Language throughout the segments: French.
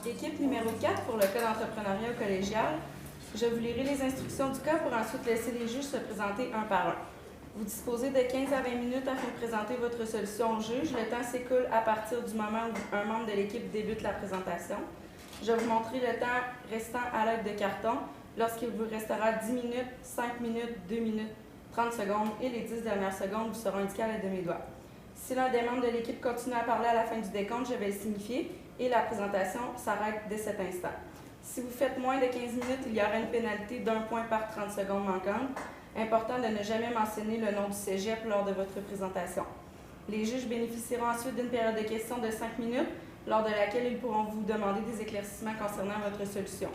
Équipe numéro 4 pour le cas d'entrepreneuriat collégial. Je vous lirai les instructions du cas pour ensuite laisser les juges se présenter un par un. Vous disposez de 15 à 20 minutes afin de présenter votre solution au juge. Le temps s'écoule à partir du moment où un membre de l'équipe débute la présentation. Je vais vous montrer le temps restant à l'aide de carton. Lorsqu'il vous restera 10 minutes, 5 minutes, 2 minutes, 30 secondes et les 10 dernières secondes vous seront indiquées à l'aide de mes doigts. Si l'un des membres de l'équipe continue à parler à la fin du décompte, je vais le signifier et la présentation s'arrête dès cet instant. Si vous faites moins de 15 minutes, il y aura une pénalité d'1 point par 30 secondes manquantes. Important de ne jamais mentionner le nom du cégep lors de votre présentation. Les juges bénéficieront ensuite d'une période de questions de 5 minutes, lors de laquelle ils pourront vous demander des éclaircissements concernant votre solution.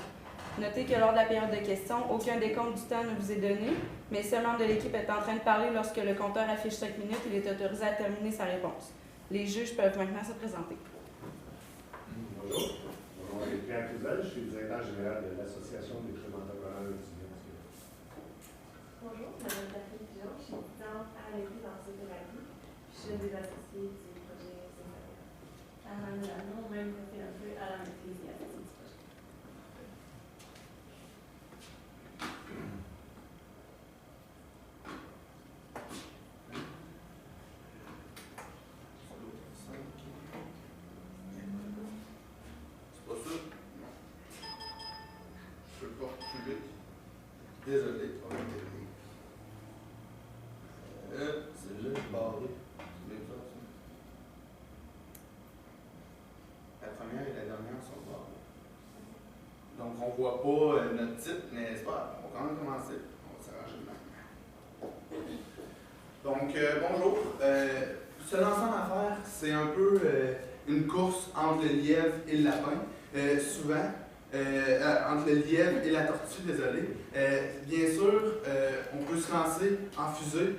Notez que lors de la période de questions, aucun décompte du temps ne vous est donné, mais si un membre de l'équipe est en train de parler lorsque le compteur affiche 5 minutes, il est autorisé à terminer sa réponse. Les juges peuvent maintenant se présenter. Bonjour, mon nom est Pierre Cluzel, je suis le directeur général de l'Association des clubs entrepreneurs étudiants. Bonjour, je m'appelle Catherine Pigeon, je suis étudiante à l'Église en psychothérapie, puis je suis une des associées du projet César. Nous, on même fait un peu à la maîtrise et à la du projet. C'est pas ça? Je peux pas plus vite. Désolé, on va terminer. C'est juste barré. C'est bien ça, ça. La première et la dernière sont barrées. Donc, on voit pas notre titre, mais c'est pas grave. On va quand même commencer. On va s'arranger de même. Donc, bonjour. Se lancer en affaires, c'est un peu une course entre le lièvre et le lapin. Souvent, entre le lièvre et la tortue, désolé. Bien sûr, on peut se lancer en fusée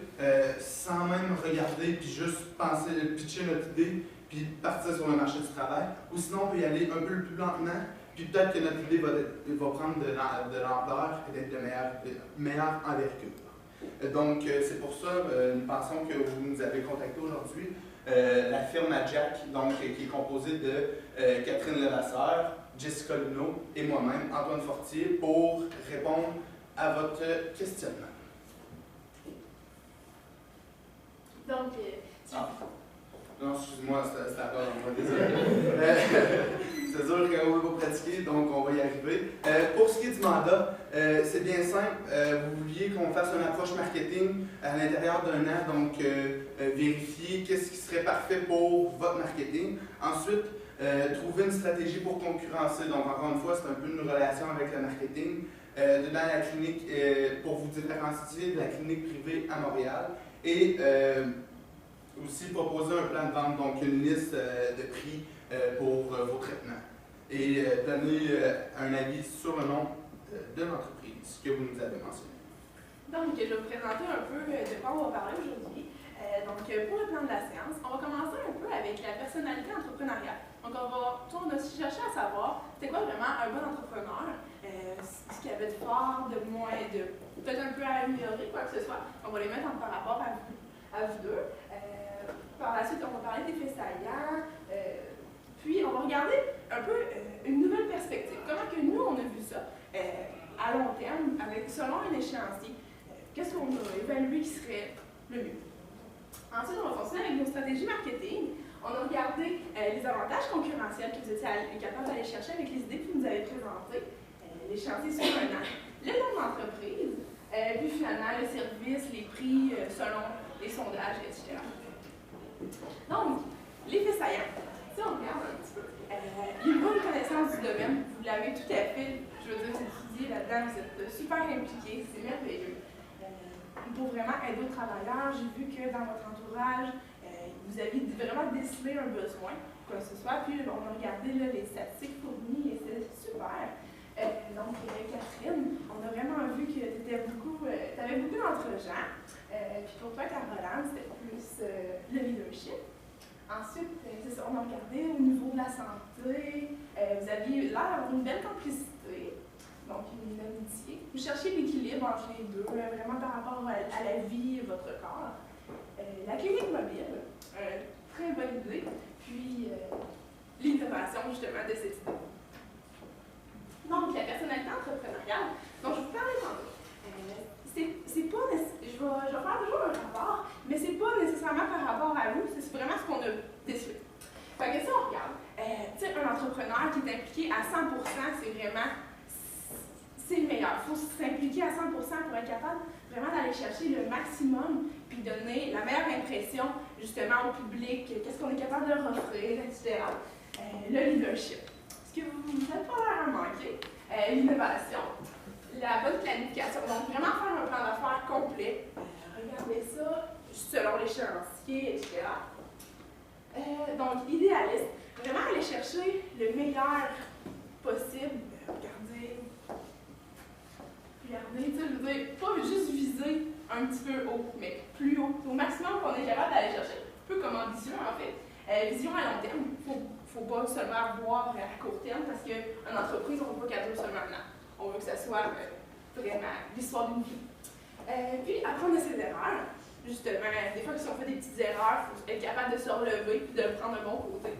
sans même regarder, puis juste penser, pitcher notre idée, puis partir sur le marché du travail. Ou sinon, on peut y aller un peu plus lentement, puis peut-être que notre idée va prendre de l'ampleur et d'être de meilleure envergure. Donc, c'est pour ça, nous pensons que vous nous avez contacté aujourd'hui. La firme Jack, donc, qui est composée de Catherine Levasseur, Jessica Luneau et moi-même, Antoine Fortier, pour répondre à votre questionnement. Donc, Non, excuse-moi, c'est la peur, on va désolé. C'est sûr qu'on ne va pas pratiquer, donc on va y arriver. Pour ce qui est du mandat, c'est bien simple. Vous vouliez qu'on fasse une approche marketing à l'intérieur d'un an, donc vérifier qu'est-ce qui serait parfait pour votre marketing. Ensuite, trouver une stratégie pour concurrencer. Donc, encore une fois, c'est un peu une relation avec le marketing. Dans la clinique, pour vous différencier de la clinique privée à Montréal. Et aussi proposer un plan de vente, donc une liste de prix pour vos traitements. Et donner un avis sur le nom de l'entreprise que vous nous avez mentionné. donc, je vais vous présenter un peu de quoi on va parler aujourd'hui. Donc, pour le plan de la séance, on va commencer un peu avec la personnalité entrepreneuriale. Donc, on va aussi chercher à savoir c'est quoi vraiment un bon entrepreneur, ce qu'il y avait de fort, de moins, de peut-être un peu à améliorer, quoi que ce soit. On va les mettre par rapport à vous deux. Par la suite, on va parler des faits saillants. Puis, on va regarder un peu une nouvelle perspective. Comment que nous, on a vu ça à long terme, selon un échéancier. Qu'est-ce qu'on a évalué qui serait le mieux? Ensuite, on va continuer avec nos stratégies marketing. On a regardé les avantages concurrentiels que vous étiez capable d'aller chercher avec les idées que vous nous avez présentées, l'échéancier sur un an, le nom de l'entreprise, puis finalement le service, les prix selon les sondages, etc. Donc, les faits saillants. Si on regarde un petit peu, une bonne connaissance du domaine, vous l'avez tout à fait, je veux dire, vous étudiez là-dedans, vous êtes super impliqués, c'est merveilleux. Pour vraiment aider aux travailleurs, j'ai vu que dans votre entourage, vous aviez vraiment décelé un besoin, quoi que ce soit, puis on a regardé là, les statistiques fournies et c'est super. Donc, Catherine, on a vraiment vu que tu avais beaucoup d'entre-gens. Puis pour toi, Caroline, c'était plus le leadership. Ensuite, c'est ça, on a regardé au niveau de la santé. Vous aviez l'air d'avoir une belle complicité, donc une amitié. Vous cherchiez l'équilibre entre les deux, vraiment par rapport à la vie et votre corps. La clinique mobile, très bonne idée. Puis l'innovation justement de cette idée. qui est impliqué à 100%, c'est le meilleur. Il faut s'impliquer à 100% pour être capable vraiment d'aller chercher le maximum puis donner la meilleure impression justement au public, qu'est-ce qu'on est capable de leur offrir, etc. Le leadership. Ce que vous n'êtes pas l'air à manquer, l'innovation, la bonne planification. Donc vraiment faire un plan d'affaires complet, regarder ça selon l'échéancier, etc. Donc idéaliste, vraiment aller chercher le meilleur possible. Regardez, tu sais, je veux dire, pas juste viser un petit peu haut, mais plus haut. Au maximum qu'on est capable d'aller chercher, un peu comme ambition en fait. Vision à long terme, il ne faut pas seulement voir à court terme, parce qu'une entreprise, on ne veut pas qu'elle dure seulement un an. On veut que ça soit vraiment l'histoire d'une vie. Puis apprendre de ses erreurs. Justement, des fois, si on fait des petites erreurs, il faut être capable de se relever et de le prendre un bon côté.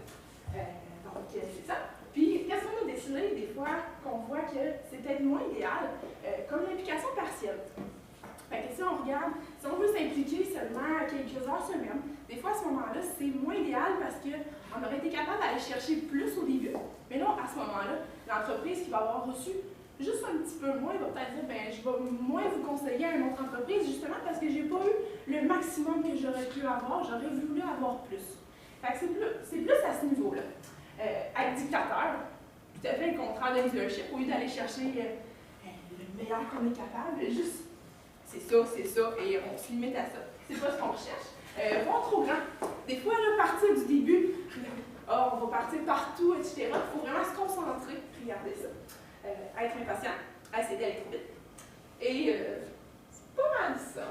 Donc, c'est ça. Puis, qu'est-ce qu'on a décidé des fois qu'on voit que c'est peut-être moins idéal, comme l'implication partielle. Fait que si on regarde, si on veut s'impliquer seulement quelques heures semaine, des fois à ce moment-là, c'est moins idéal parce qu'on aurait été capable d'aller chercher plus au début. Mais là, à ce moment-là, l'entreprise qui va avoir reçu juste un petit peu moins va peut-être dire, ben, je vais moins vous conseiller à une autre entreprise justement parce que j'ai pas eu le maximum que j'aurais pu avoir, j'aurais voulu avoir plus. Fait que c'est plus à ce niveau-là. Être dictateur, tout à fait le contraire de leadership, au lieu d'aller chercher le meilleur qu'on est capable, juste c'est ça, et on se limite à ça. C'est pas ce qu'on recherche. Voir trop grand. Des fois, là, partir du début, on va partir partout, etc. Il faut vraiment se concentrer, regarder ça. Être impatient, essayer d'aller trop vite. Et c'est pas mal ça.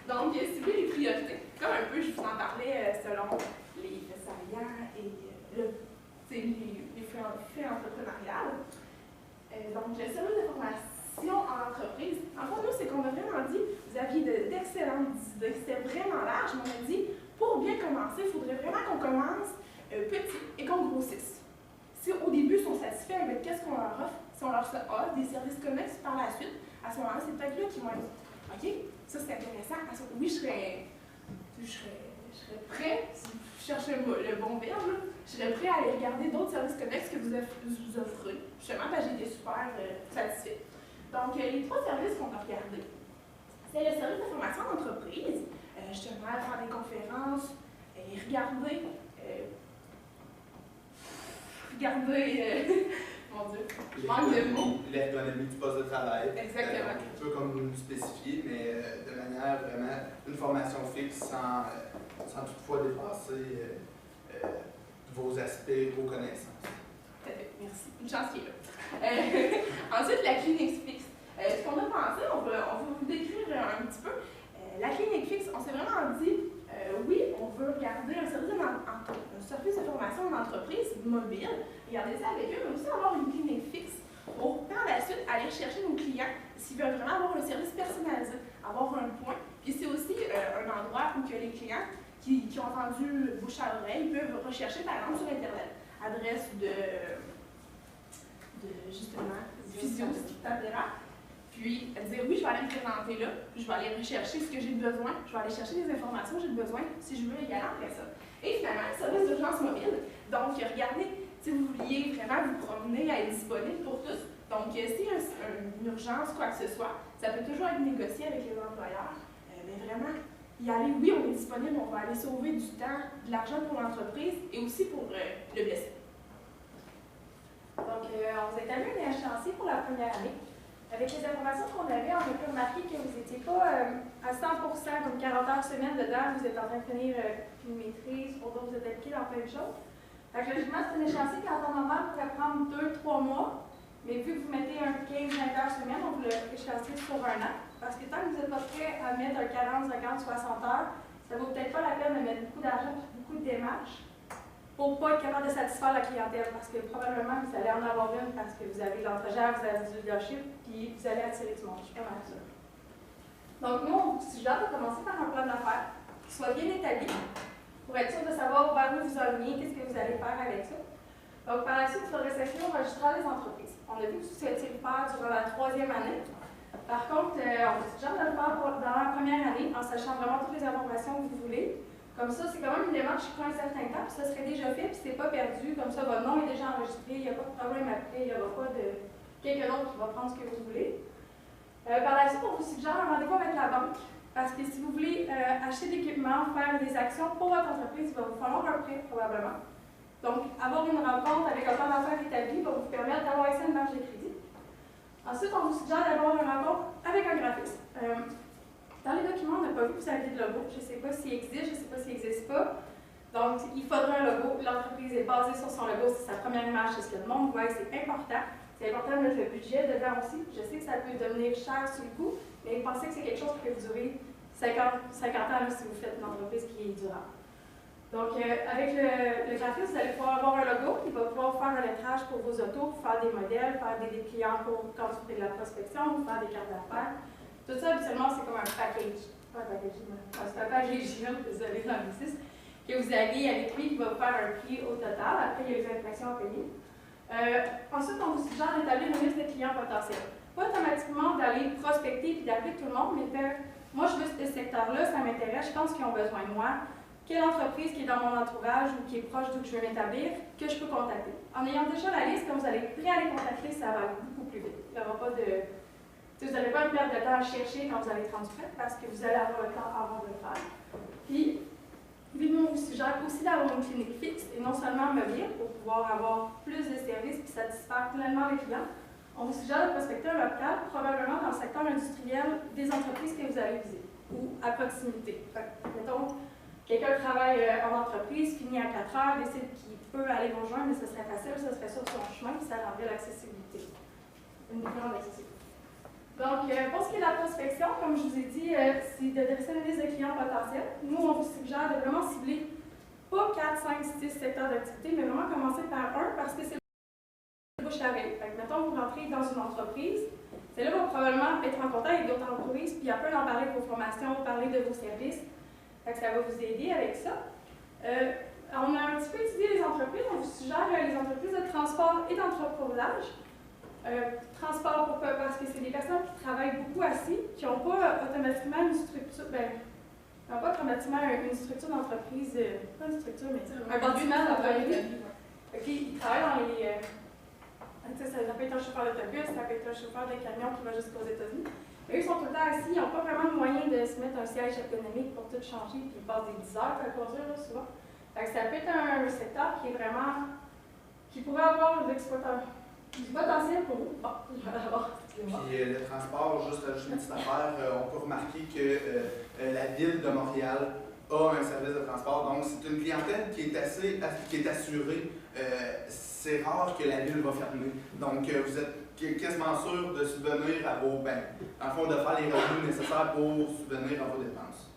Donc, cibler les priorités. Comme un peu, je vous en parlais selon les saillants et les faits entrepreneuriales. Donc, le service de formation en entreprise. En fait, nous, c'est qu'on a vraiment dit, vous aviez d'excellentes idées. C'était vraiment large, mais on a dit, pour bien commencer, il faudrait vraiment qu'on commence petit et qu'on grossisse. Si au début, ils sont satisfaits avec qu'est-ce qu'on leur offre, si on leur offre des services connexes par la suite, à ce moment-là, c'est peut-être là qu'ils vont être OK, ça c'est intéressant. Oui, je serais prêt, si vous cherchez le bon verbe, là, je serais prêt à aller regarder d'autres services connexes que vous offrez. Justement, parce que j'ai été super satisfaite. Donc, les trois services qu'on a regardés, c'est le service de formation d'entreprise, justement, faire des conférences, et regarder, mon Dieu, je manque de mots. L'ergonomie du poste de travail. Exactement. Un peu comme nous spécifier, mais de manière vraiment une formation fixe sans toutefois dépasser vos aspects, vos connaissances. Tout à fait, merci. Une chance qui est là. Ensuite, la clinique fixe. Ce qu'on a pensé, on va vous décrire un petit peu. La clinique fixe, on s'est vraiment dit, oui, on veut regarder un service de formation d'entreprise mobile, regarder ça avec eux, mais aussi avoir une clinique fixe pour, par la suite, aller chercher nos clients s'ils veulent vraiment avoir un service personnalisé, avoir un point. Puis c'est aussi un endroit où que les clients qui ont entendu bouche à oreille peuvent rechercher, par exemple, sur Internet, adresse de justement, physiothérapeute. Puis dire oui, je vais aller me présenter là, je vais aller rechercher ce que j'ai besoin, je vais aller chercher les informations que j'ai besoin si je veux y aller après ça. Et finalement, le service d'urgence mobile. Donc, regardez, si vous vouliez vraiment vous promener à être disponible pour tous. Donc, s'il y a une urgence, quoi que ce soit, ça peut toujours être négocié avec les employeurs. Mais vraiment, y aller, oui, on est disponible, on va aller sauver du temps, de l'argent pour l'entreprise et aussi pour le blessé. Donc, on vous a établi un échéancier pour la première année. Avec les informations qu'on avait, on a pu remarquer que vous n'étiez pas à 100%, comme 40 heures semaine dedans, vous êtes en train de finir une maîtrise, pour d'autres vous êtes impliqués dans plein de choses. Donc, logiquement, c'est un échéancier qui en temps normal pourrait prendre 2-3 mois, mais vu que vous mettez un 15-20 heures semaine, on vous l'échéancier sur un an. Parce que tant que vous n'êtes pas prêt à mettre un 40, 50, 60 heures, ça ne vaut peut-être pas la peine de mettre beaucoup d'argent et beaucoup de démarches pour ne pas être capable de satisfaire la clientèle, parce que probablement vous allez en avoir une parce que vous avez de l'entregère, vous avez du leadership, puis vous allez attirer du monde. Je suis pas mal sûre. Donc nous, on vous suggère de commencer par un plan d'affaires qui soit bien établi, pour être sûr de savoir vers où vous allez, qu'est-ce que vous allez faire avec ça. Donc par la suite, il faudrait s'inscrire au registre des entreprises. On a vu que vous souhaitiez le faire durant la 3e année. Par contre, on vous suggère de le faire dans la première année, en sachant vraiment toutes les informations que vous voulez. Comme ça, c'est quand même une démarche qui prend un certain temps, puis ça serait déjà fait, puis c'est pas perdu. Comme ça, votre nom est déjà enregistré, il n'y a pas de problème après, il n'y aura pas de quelqu'un d'autre qui va prendre ce que vous voulez. Par la suite, on vous suggère un rendez-vous avec la banque, parce que si vous voulez acheter de l'équipement, faire des actions pour votre entreprise, il va vous falloir un prêt probablement. Donc, avoir une rencontre avec un plan d'affaires établi va vous permettre d'avoir accès à une marge de crédit. Ensuite, on vous suggère d'avoir une rencontre avec un graphiste. Dans les documents, on n'a pas vu que vous aviez de logo. Je ne sais pas s'il existe, je ne sais pas s'il n'existe pas. Donc, il faudra un logo. L'entreprise est basée sur son logo. C'est sa première image, c'est ce que le monde voit. C'est important. C'est important de mettre le budget dedans aussi. Je sais que ça peut devenir cher sur le coup, mais pensez que c'est quelque chose qui peut durer 50 ans là, si vous faites une entreprise qui est durable. Donc, avec le graphiste, vous allez pouvoir avoir un logo. Il va pouvoir faire un lettrage pour vos autos, faire des modèles, faire des dépliants pour quand vous faites de la prospection, faire des cartes d'affaires. Tout ça, habituellement, c'est comme un package. Pas un package, c'est un package, désolé, dans le 6, que vous avez avec lui qui va vous faire un prix au total. Après, il y a les impressions à payer. Ensuite, on vous suggère d'établir une liste de clients potentiels. Pas automatiquement d'aller prospecter et d'appeler tout le monde, mais faire moi, je veux ce secteur-là, ça m'intéresse, je pense qu'ils ont besoin de moi. Quelle entreprise qui est dans mon entourage ou qui est proche d'où je veux m'établir, que je peux contacter. En ayant déjà la liste, quand vous allez être prêt à les contacter, ça va beaucoup plus vite. Il n'y aura pas de. Vous n'allez pas perdre de temps à chercher quand vous allez être rendu prêt parce que vous allez avoir le temps avant de le faire. Puis, nous, on vous suggère aussi d'avoir une clinique fixe et non seulement mobile pour pouvoir avoir plus de services et satisfaire pleinement les clients. On vous suggère de prospecter un local, probablement dans le secteur industriel des entreprises que vous allez viser ou à proximité. Mettons, quelqu'un travaille en entreprise, finit à 4 heures, décide qu'il peut aller vous rejoindre, mais ce serait facile, ce serait sur son chemin, puis ça rendrait l'accessibilité. Une grande accessibilité. Donc, pour ce qui est de la prospection, comme je vous ai dit, c'est de dresser une liste de clients potentiels. Nous, on vous suggère de vraiment cibler pas 4, 5, 6 secteurs d'activité, mais vraiment commencer par un parce que c'est le bouche à oreille. Mettons, vous rentrez dans une entreprise, c'est là qu'on va probablement être en contact avec d'autres entreprises, puis après, en parler de vos formations, parler de vos services. Ça va vous aider avec ça. On a un petit peu étudié les entreprises. On vous suggère les entreprises de transport et d'entreposage. Transport, pourquoi? Parce que c'est des personnes qui travaillent beaucoup assis, qui n'ont pas automatiquement une structure, n'ont pas automatiquement une structure d'entreprise, pas une structure, mais un bâtiment d'entreprise. Ils travaillent dans les. Ça peut être un chauffeur d'autobus, ça peut être un chauffeur de camion qui va jusqu'aux États-Unis. Mais eux, ils sont tout le temps assis, ils n'ont pas vraiment de moyen de se mettre un siège ergonomique pour tout changer, puis ils passent des 10 heures à conduire, là, souvent. Ça peut être un secteur qui est vraiment. Qui pourrait avoir du potentiel pour vous. Bon, je vais l'avoir. Puis le transport, juste une petite affaire, on peut remarquer que la ville de Montréal a un service de transport, donc c'est une clientèle qui est assurée. C'est rare que la ville va fermer. Donc vous êtes quasiment sûr de subvenir à vos, dans le fond, de faire les revenus nécessaires pour subvenir à vos dépenses.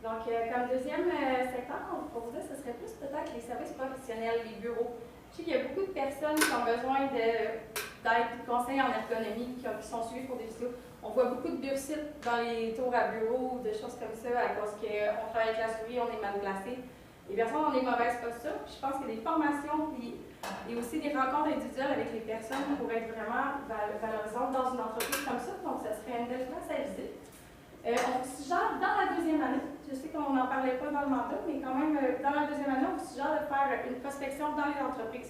Donc, comme deuxième secteur qu'on vous proposait, ce serait plus peut-être les services professionnels, les bureaux. Je sais qu'il y a beaucoup de personnes qui ont besoin d'aide, de conseils en ergonomie, qui sont suivis pour des vidéos. On voit beaucoup de bursites dans les tours à bureau, de choses comme ça, à cause qu'on travaille avec la souris, on est mal placé. Les personnes ont des mauvaises postures. Je pense que des formations et aussi des rencontres individuelles avec les personnes pourraient être vraiment valorisantes dans une entreprise comme ça. Donc, ça serait une belle place à visiter. On vous suggère, dans la deuxième année, je sais qu'on n'en parlait pas dans le mandat, mais quand même, dans la deuxième année, on vous suggère de faire une prospection dans les entreprises.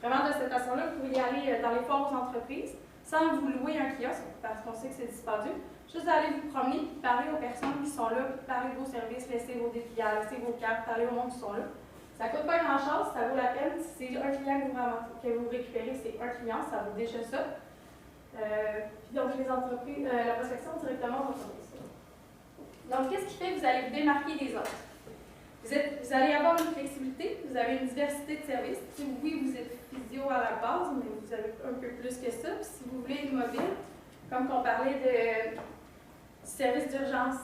Vraiment, de cette façon-là, vous pouvez y aller dans les fortes entreprises, sans vous louer un kiosque, parce qu'on sait que c'est dispendieux. Juste d'aller vous promener, parler aux personnes qui sont là, parler de vos services, laisser vos dépliants, laisser vos cartes, parler au monde qui sont là. Ça ne coûte pas grand-chose, ça vaut la peine. Si c'est un client que vous récupérez, c'est un client, ça vaut déjà ça. Puis donc, les entreprises, la prospection directement aux entreprises. Donc, qu'est-ce qui fait que vous allez vous démarquer des autres? Vous allez avoir une flexibilité, vous avez une diversité de services. Oui, vous êtes physio à la base, mais vous avez un peu plus que ça. Puis si vous voulez être mobile, comme on parlait du service d'urgence,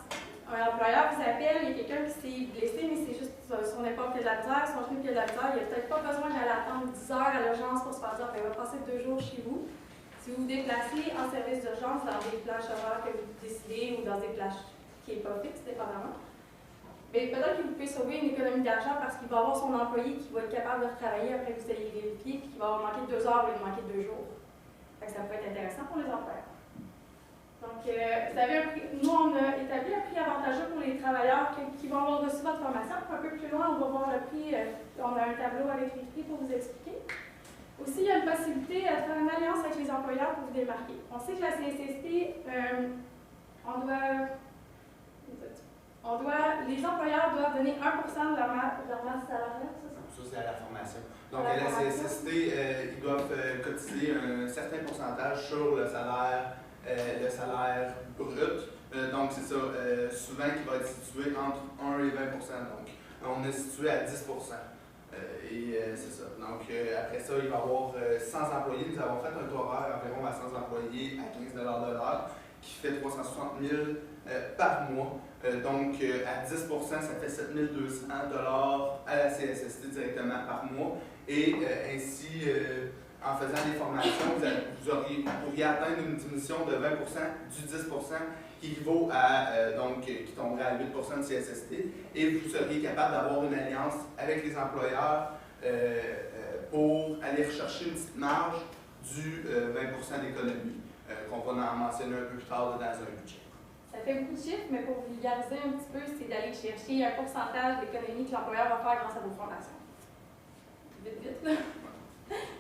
un employeur vous appelle, il y a quelqu'un qui s'est blessé, mais c'est juste son épaule qui a de la misère, son genou qui a de la misère, il n'y a peut-être pas besoin d'aller attendre 10 heures à l'urgence pour se faire dire qu'il va passer 2 jours chez vous. Si vous vous déplacez en service d'urgence dans des plages horaires que vous décidez ou dans des plages qui n'est pas fixe, dépendamment, mais peut-être que vous pouvez sauver une économie d'argent parce qu'il va avoir son employé qui va être capable de retravailler après que vous ayez vérifié et qui va avoir manqué 2 heures ou manqué 2 jours. Donc, ça peut être intéressant pour les employeurs. Donc, vous avez nous, on a établi un prix avantageux pour les travailleurs qui vont avoir reçu votre formation. Un peu plus loin, on va voir le prix. On a un tableau avec les prix pour vous expliquer. Aussi, il y a une possibilité de faire une alliance avec les employeurs pour vous démarquer. On sait que la CSST, les employeurs doivent donner 1% de leur masse salariale, c'est ça? Ça, c'est à la formation. Donc, à la CSST, ils doivent cotiser un certain pourcentage sur le salaire brut. Donc, c'est ça, souvent qui va être situé entre 1 et 20 Donc, on est situé à 10 c'est ça. Donc, après ça, il va y avoir 100 employés. Nous avons fait un taux horaire environ à 100 employés à 15 de l'heure, qui fait 360 000 par mois. Donc, à 10 ça fait 7 200 à la CSST directement par mois. Et ainsi, en faisant des formations, vous pourriez atteindre une diminution de 20 du 10 qui équivaut à, qui tomberait à 8 de CSST. Et vous seriez capable d'avoir une alliance avec les employeurs pour aller rechercher une petite marge du 20 d'économie, qu'on va en mentionner un peu plus tard dans un budget. Ça fait beaucoup de chiffres, mais pour vulgariser un petit peu, c'est d'aller chercher un pourcentage d'économie que l'employeur va faire grâce à vos formations. Vite, là.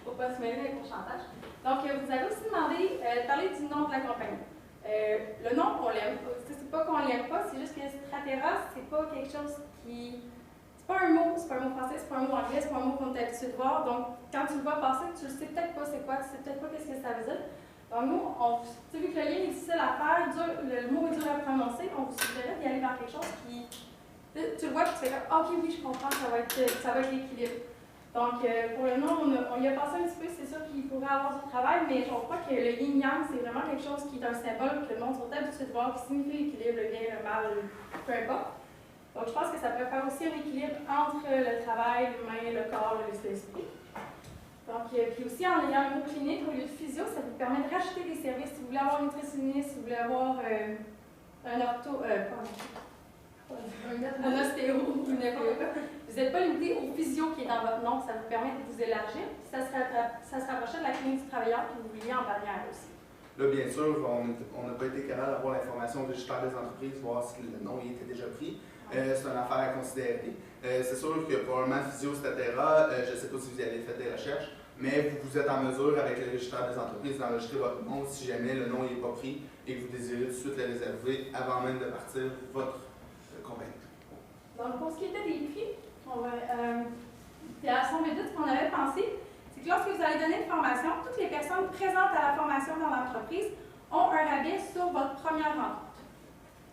Pour ne pas se mêler avec le pourcentage. Donc, vous avez aussi demandé de parler du nom de la compagnie. Le nom, on l'aime pas. C'est pas qu'on l'aime pas, c'est juste que Stratera, c'est pas quelque chose qui. C'est pas un mot français, c'est pas un mot anglais, c'est pas un mot qu'on est habitué de voir. Donc, quand tu le vois passer, tu le sais peut-être pas c'est quoi, tu sais peut-être pas qu'est-ce que ça veut dire. Donc, nous, vu que le lien est difficile à faire, le mot est dur à prononcer, on vous suggérait d'y aller vers quelque chose qui. Tu le vois, tu te fais comme, OK, oui, je comprends, ça va être l'équilibre. Donc, pour le nom, on y a passé un petit peu, c'est sûr qu'il pourrait avoir du travail, mais je crois que le yin-yang, c'est vraiment quelque chose qui est un symbole que le monde sont habitués de voir, qui signifie l'équilibre, le bien, le mal, peu importe. Donc, je pense que ça peut faire aussi un équilibre entre le travail, l'humain, le corps, l'esprit. Donc, puis aussi, en ayant le mot clinique au lieu de physio, ça vous permet de racheter des services. Si vous voulez avoir un nutritionniste, si vous voulez avoir un ostéo, vous n'êtes pas limité au physio qui est dans votre nom, ça vous permet de vous élargir. Ça se rapprochait de la clinique du travailleur que vous vouliez en barrière aussi. Là, bien sûr, on n'a pas été capable d'avoir l'information du gestionnaire des entreprises, voir si le nom y était déjà pris. C'est une affaire à considérer. C'est sûr que probablement Physio, etc., je ne sais pas si vous avez fait des recherches, mais vous êtes en mesure, avec le gestionnaire des entreprises, d'enregistrer votre nom si jamais le nom n'est pas pris et que vous désirez tout de suite le réserver avant même de partir votre compagnie. Donc, pour ce qui était des prix, à son but, ce qu'on avait pensé, c'est que lorsque vous allez donner une formation, toutes les personnes présentes à la formation dans l'entreprise ont un rabais sur votre première rencontre.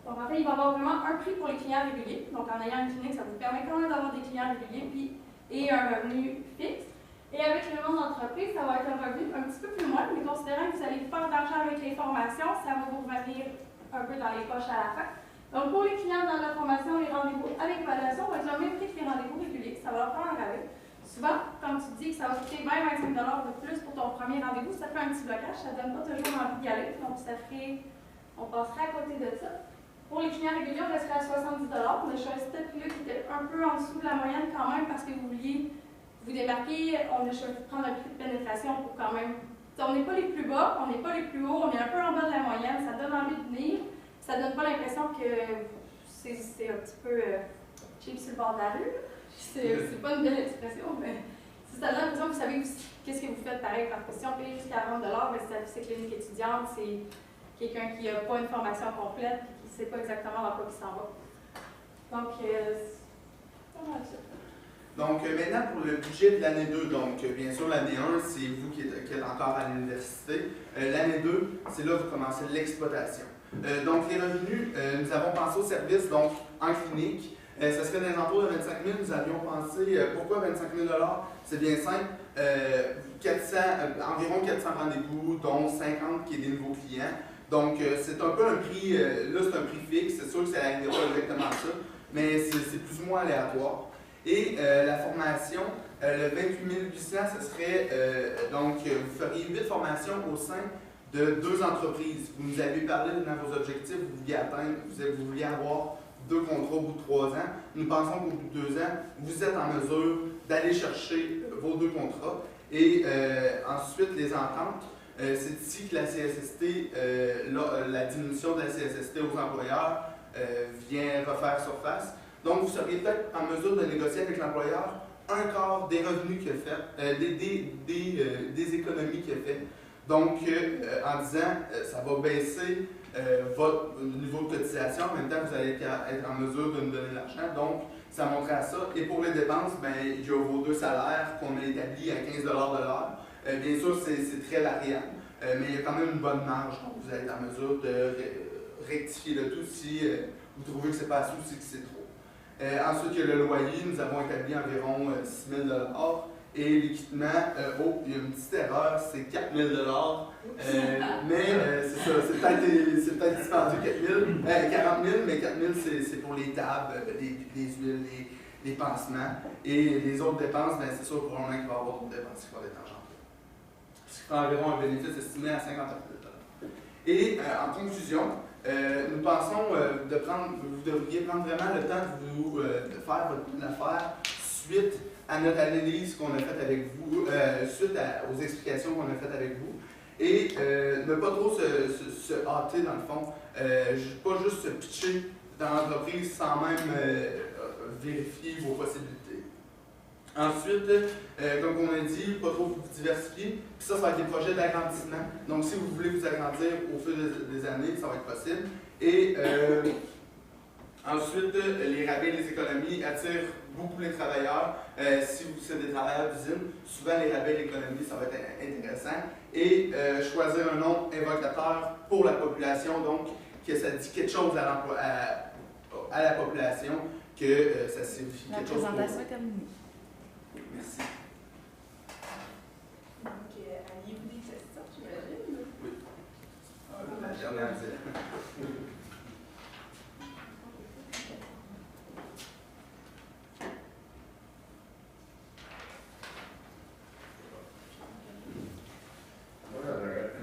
Donc, en fait, il va y avoir vraiment un prix pour les clients réguliers. Donc, en ayant une clinique, ça vous permet quand même d'avoir des clients réguliers et un revenu fixe. Et avec le nom d'entreprise, ça va être un revenu un petit peu plus moindre, mais considérant que vous allez faire d'argent avec les formations, ça va vous revenir un peu dans les poches à la fin. Donc, pour les clients dans la formation, les rendez-vous avec évaluation vont être le même prix que les rendez-vous réguliers. Ça va leur faire un rabais. Souvent, quand tu dis que ça va coûter 20-25 $ de plus pour ton premier rendez-vous, ça fait un petit blocage, ça ne donne pas toujours envie d'y aller. Donc, on passerait à côté de ça. Pour les clients réguliers, on resterait à 70 $. On a choisi ce prix-là qui était un peu en dessous de la moyenne quand même parce que vous vouliez vous démarquer. On a choisi de prendre un prix de pénétration pour quand même. On n'est pas les plus bas, on n'est pas les plus hauts, on est un peu en bas de la moyenne. Ça donne envie de venir. Ça donne pas l'impression que c'est un petit peu cheap sur le bord de la rue. C'est pas une belle expression, mais ça donne l'impression que vous savez qu'est-ce que vous faites pareil. Parce que si on paye jusqu'à 40 $, c'est clinique étudiante, c'est quelqu'un qui n'a pas une formation complète et qui ne sait pas exactement dans quoi il s'en va. Donc, c'est pas mal ça. Donc, maintenant pour le budget de l'année 2, donc bien sûr l'année 1, c'est vous qui êtes encore à l'université. L'année 2, c'est là que vous commencez l'exploitation. Donc, les revenus, nous avons pensé au service donc, en clinique. Ça serait dans les alentours de 25 000. Nous avions pensé, pourquoi 25 000 $? C'est bien simple. Environ 400 rendez-vous, dont 50 qui est des nouveaux clients. Donc, c'est un peu un prix, là c'est un prix fixe, c'est sûr que ça n'arrivera pas exactement ça, mais c'est plus ou moins aléatoire. Et la formation, le 28 800, ce serait, donc, vous feriez 8 formations au sein de 2 entreprises. Vous nous avez parlé dans vos objectifs, vous vouliez atteindre, vous vouliez avoir 2 contrats au bout de 3 ans. Nous pensons qu'au bout de 2 ans, vous êtes en mesure d'aller chercher vos 2 contrats. Et ensuite, les ententes. C'est ici que la CSST, la diminution de la CSST aux employeurs vient refaire surface. Donc, vous seriez peut-être en mesure de négocier avec l'employeur un quart des revenus qu'il a fait, des économies qu'il a fait. Donc, en disant, ça va baisser votre niveau de cotisation, en même temps, vous allez être en mesure de nous donner l'argent. Donc, ça montrait à ça. Et pour les dépenses, ben, il y a vos 2 salaires qu'on a établis à 15 de l'heure. Bien sûr, c'est très variable, mais il y a quand même une bonne marge. Donc, vous allez être en mesure de rectifier le tout si vous trouvez que c'est pas assez ou si c'est trop. Ensuite, il y a le loyer. Nous avons établi environ 6 000 et l'équipement, il y a une petite erreur, c'est 4 000 mais c'est ça, c'est peut-être dispendieux 40 000, mais 4 000 c'est pour les tables, les huiles, les pansements. Et les autres dépenses, ben, c'est sûr probablement qu'il va y avoir d'autres dépenses qui vont être engendrées. Ce qui fait environ un bénéfice estimé à 50 000 Et en conclusion, nous pensons vous devriez prendre vraiment le temps de faire l'affaire suite à notre analyse qu'on a faite avec vous, suite aux explications qu'on a faites avec vous, et ne pas trop se hâter dans le fond, pas juste se pitcher dans l'entreprise sans même vérifier vos possibilités. Ensuite, comme on a dit, pas trop vous diversifier, puis ça va être des projets d'agrandissement. Donc si vous voulez vous agrandir au fil des années, ça va être possible. Et ensuite, les rabais et les économies attirent beaucoup les travailleurs. Si vous êtes des travailleurs d'usine, souvent les rabais et l'économie, ça va être intéressant. Et choisir un nom évocateur pour la population, donc que ça dit quelque chose à la population, que ça signifie quelque chose. La présentation est terminée. Merci. Donc, aviez-vous des questions, j'imagine? Oui. La dernière dire.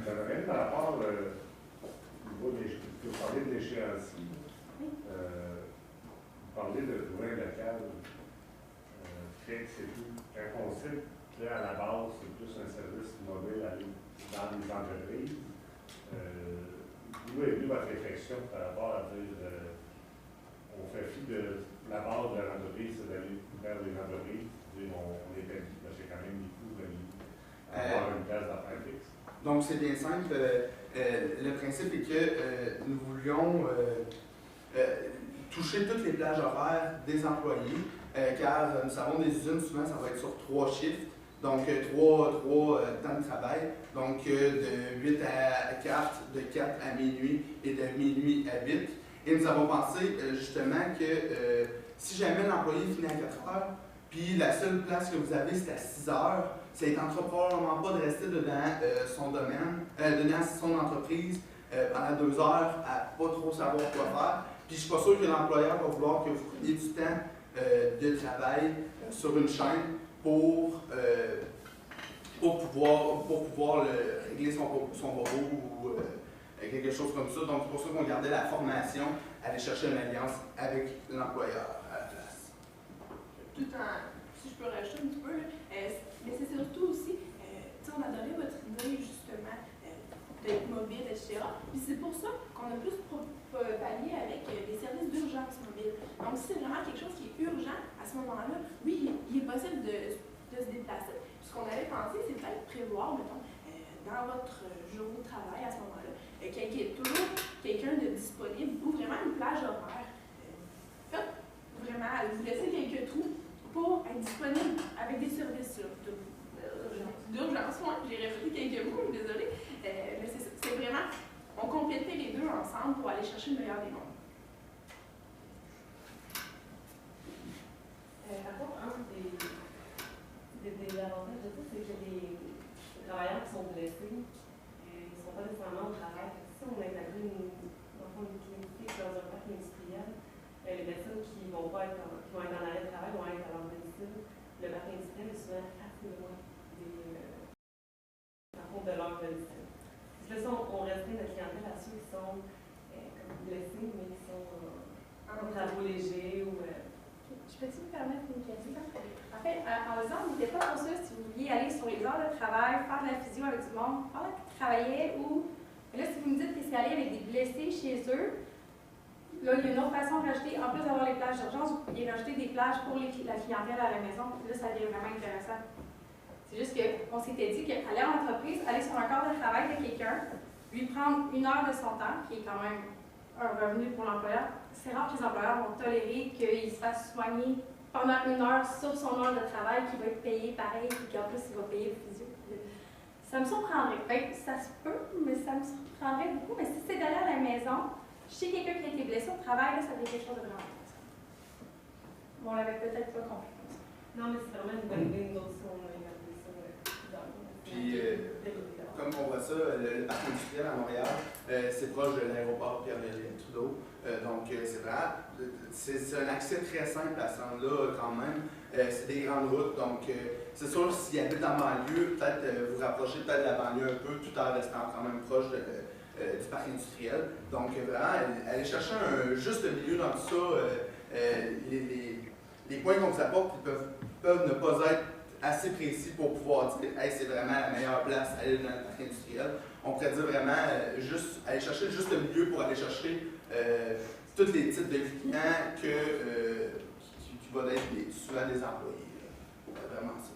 J'avais même par rapport au niveau des que vous parlez de l'échéancier. Vous parlez de l'ouvrir local fixe et tout. Quand on sait que à la base, c'est plus un service mobile dans les entreprises, d'où est venue votre réflexion par rapport à dire on fait fi de la base de l'entreprise, c'est d'aller vers les entreprises, on établit, parce qu'il y a quand même des coûts d'avoir une place d'affaires fixe. Donc, c'est bien simple. Le principe est que nous voulions toucher toutes les plages horaires des employés, car nous savons des usines, souvent, ça va être sur 3 shifts, donc 3 temps de travail, donc de 8 à 4, de 4 à minuit et de minuit à 8. Et nous avons pensé justement que si jamais l'employé finit à 4 heures, puis la seule place que vous avez, c'est à 6 heures, ça ne tentera probablement pas de rester dedans son domaine, dedans son entreprise pendant 2 heures à pas trop savoir quoi faire. Puis je ne suis pas sûr que l'employeur va vouloir que vous preniez du temps de travail sur une chaîne pour pouvoir régler son robot ou quelque chose comme ça. Donc c'est pour ça qu'on gardait la formation, aller chercher une alliance avec l'employeur à la place. Tout en, si je peux rajouter un petit peu, mais c'est surtout aussi, on adorait votre idée justement d'être mobile, etc. Puis c'est pour ça qu'on a plus pallié avec les services d'urgence mobile. Donc si c'est vraiment quelque chose qui est urgent, à ce moment-là, oui, il est possible de se déplacer. Puis ce qu'on avait pensé, c'est peut-être prévoir, mettons, dans votre journée de travail à ce moment-là, qu'il y ait toujours quelqu'un de disponible ou vraiment une plage horaire. Faites vraiment, vous laissez quelques trous pour être disponible avec des services d'urgence. Moi, j'ai répété quelques mots, désolée. Mais c'est vraiment, on complétait les deux ensemble pour aller chercher le meilleur des mondes. Par contre, un des avantages de ça, c'est que les travailleurs qui sont blessés, ils ne sont pas nécessairement au travail. Si on établit une clinique dans un parc industriel, les personnes qui vont être en arrêt de travail vont être à leur domicile. Le parc industriel est souvent assez loin de leur domicile. Parce que ça, on restreint notre clientèle à ceux qui sont blessés, mais qui sont en travaux légers ou. Je peux-tu me permettre une question? En fait, en disant, on n'était pas pour ça si vous vouliez aller sur les heures de travail. travail, faire de la physio avec du monde, pendant qu'ils travaillaient ou. Et là, si vous me dites que c'est aller avec des blessés chez eux, là, il y a une autre façon de rajouter, en plus d'avoir les plages d'urgence, vous pourriez rajouter des plages pour la clientèle à la maison. Là, ça devient vraiment intéressant. C'est juste qu'on s'était dit qu'aller en entreprise, aller sur un corps de travail de quelqu'un, lui prendre 1 heure de son temps, qui est quand même un revenu pour l'employeur, c'est rare que les employeurs vont tolérer qu'il se fasse soigner pendant 1 heure sur son heure de travail, qui va être payé pareil, et qu'en plus, il va payer le physio. Ça me surprendrait. Ben, ça se peut, mais ça me surprendrait beaucoup. Mais si c'est d'aller à la maison, chez quelqu'un qui a été blessé au travail, là, ça devient quelque chose de vraiment intéressant. Bon, on l'avait peut-être pas compris. Non, mais c'est vraiment une bonne idée. Nous autres, on a regardé ça Puis, comme on voit ça, le parc industriel à Montréal, c'est proche de l'aéroport Pierre-Trudeau. Donc, c'est vrai, c'est un accès très simple à se rendre là quand même. C'est des grandes routes, donc c'est sûr, s'ils habitent en banlieue, peut-être vous rapprochez peut-être de la banlieue un peu, tout en restant quand même proche du parc industriel. Donc, vraiment, aller chercher un juste milieu dans tout ça, les points qu'on vous apporte peuvent ne pas être assez précis pour pouvoir dire hey, c'est vraiment la meilleure place à aller dans le parc industriel. On pourrait dire vraiment juste aller chercher juste le milieu pour aller chercher tous les types de clients qui vont être souvent des employés. Vraiment ça.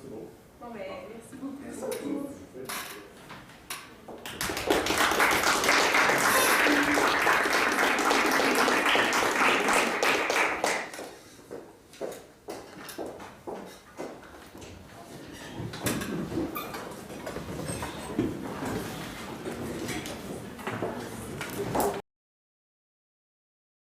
C'est beau. Bon, ben, merci beaucoup. Merci beaucoup.